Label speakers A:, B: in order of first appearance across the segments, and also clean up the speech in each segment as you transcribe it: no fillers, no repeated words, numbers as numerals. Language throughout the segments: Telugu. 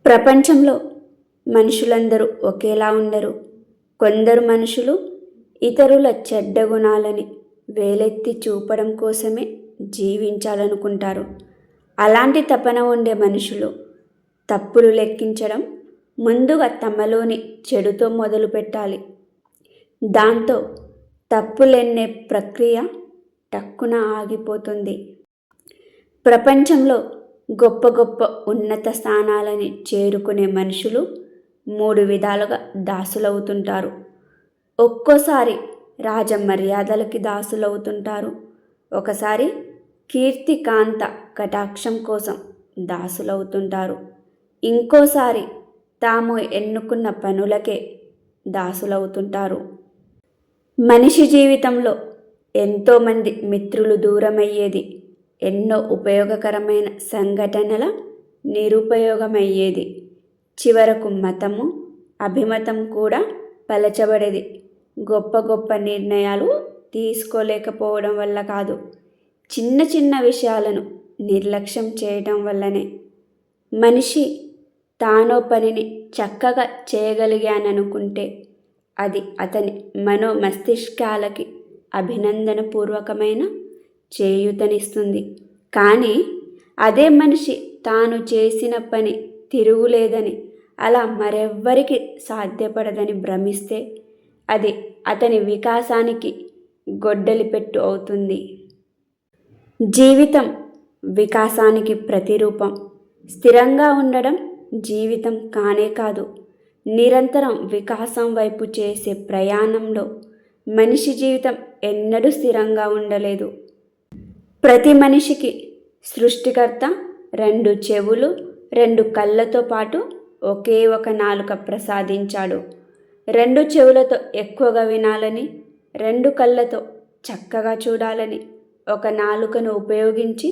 A: ప్రపంచంలో మనుషులందరూ ఒకేలా ఉండరు. కొందరు మనుషులు ఇతరుల చెడ్డ గుణాలని వేలెత్తి చూపడం కోసమే జీవించాలనుకుంటారు. అలాంటి తపన ఉండే మనుషులు తప్పులు లెక్కించడం ముందుగా తమలోని చెడుతో మొదలు పెట్టాలి. దాంతో తప్పులెన్నే ప్రక్రియ టక్కున ఆగిపోతుంది. ప్రపంచంలో గొప్ప గొప్ప ఉన్నత స్థానాలని చేరుకునే మనుషులు 3 విధాలుగా దాసులవుతుంటారు. ఒక్కోసారి రాజ మర్యాదలకి దాసులవుతుంటారు. ఒకసారి కీర్తి కాంత కటాక్షం కోసం దాసులవుతుంటారు. ఇంకోసారి తాము ఎన్నుకున్న పనులకే దాసులవుతుంటారు. మనిషి జీవితంలో ఎంతోమంది మిత్రులు దూరమయ్యేది ఎన్నో ఉపయోగకరమైన సంఘటనల నిరుపయోగమయ్యేది. చివరకు మతము, అభిమతం కూడా పలచబడేది గొప్ప గొప్ప నిర్ణయాలు తీసుకోలేకపోవడం వల్ల కాదు, చిన్న చిన్న విషయాలను నిర్లక్ష్యం చేయటం వల్లనే. మనిషి తానో పనిని చక్కగా చేయగలిగాననుకుంటే అది అతని మనోమస్తిష్కాలకి అభినందనపూర్వకమైన చేయూతనిస్తుంది. కానీ అదే మనిషి తాను చేసిన పని తిరుగులేదని, అలా మరెవ్వరికి సాధ్యపడదని భ్రమిస్తే అది అతని వికాసానికి గొడ్డలిపెట్టు అవుతుంది. జీవితం వికాసానికి ప్రతిరూపం. స్థిరంగా ఉండడం జీవితం కానే కాదు. నిరంతరం వికాసం వైపు చేసే ప్రయాణంలో మనిషి జీవితం ఎన్నడూ స్థిరంగా ఉండలేదు. ప్రతి మనిషికి సృష్టికర్త 2 చెవులు, 2 కళ్ళతో పాటు ఒకే ఒక నాలుక ప్రసాదించాడు. 2 చెవులతో ఎక్కువగా వినాలని, 2 కళ్ళతో చక్కగా చూడాలని, ఒక నాలుకను ఉపయోగించి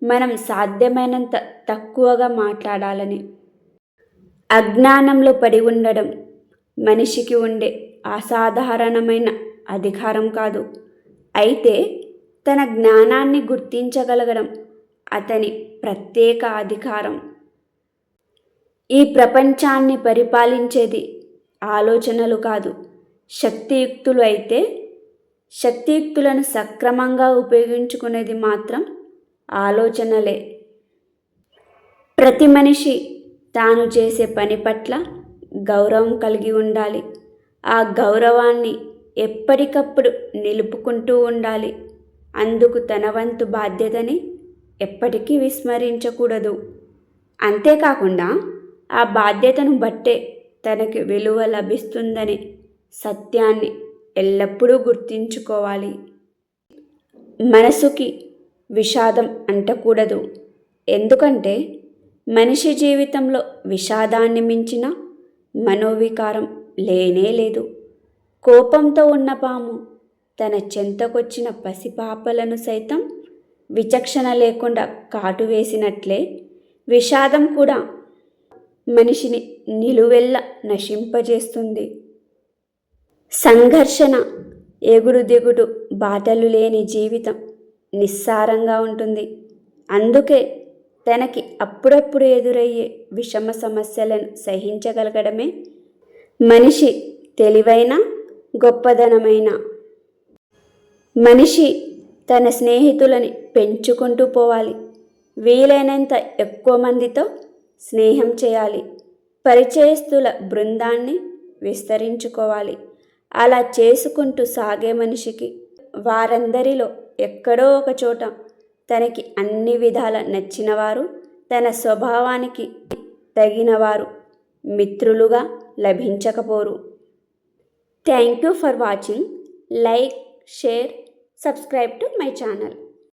A: మనం సాధ్యమైనంత తక్కువగా మాట్లాడాలని. అజ్ఞానంలో పడి ఉండడం మనిషికి ఉండే అసాధారణమైన అధికారం కాదు. అయితే తన జ్ఞానాన్ని గుర్తించగలగడం అతని ప్రత్యేక అధికారం. ఈ ప్రపంచాన్ని పరిపాలించేది ఆలోచనలు కాదు, శక్తియుక్తులు. అయితే శక్తియుక్తులను సక్రమంగా ఉపయోగించుకునేది మాత్రం ఆలోచనలే. ప్రతి మనిషి తాను చేసే పని పట్ల గౌరవం కలిగి ఉండాలి. ఆ గౌరవాన్ని ఎప్పటికప్పుడు నిలుపుకుంటూ ఉండాలి. అందుకు తన వంతు బాధ్యతని ఎప్పటికీ విస్మరించకూడదు. అంతేకాకుండా ఆ బాధ్యతను బట్టే తనకి విలువ లభిస్తుందనే సత్యాన్ని ఎల్లప్పుడూ గుర్తుంచుకోవాలి. మనసుకి విషాదం అంటకూడదు. ఎందుకంటే మనిషి జీవితంలో విషాదాన్ని మించిన మనోవికారం లేనే లేదు. కోపంతో ఉన్న పాము తన చెంతకొచ్చిన పసిపాపలను సైతం విచక్షణ లేకుండా కాటు వేసినట్లే విషాదం కూడా మనిషిని నిలువెల్ల నశింపజేస్తుంది. సంఘర్షణ, ఎగుడు దిగుడు బాటలు లేని జీవితం నిస్సారంగా ఉంటుంది. అందుకే తనకి అప్పుడప్పుడు ఎదురయ్యే విషమ సమస్యలను సహించగలగడమే మనిషి తెలివైన గొప్పదనమైన. మనిషి తన స్నేహితులని పెంచుకుంటూ పోవాలి. వీలైనంత ఎక్కువ మందితో స్నేహం చేయాలి. పరిచయస్తుల బృందాన్ని విస్తరించుకోవాలి. అలా చేసుకుంటూ సాగే మనిషికి వారందరిలో ఎక్కడో ఒక చోట తనకి అన్ని విధాల నచ్చినవారు, తన స్వభావానికి తగినవారు మిత్రులుగా లభించకపోరు. Thank you for watching. Like, share, subscribe to my channel.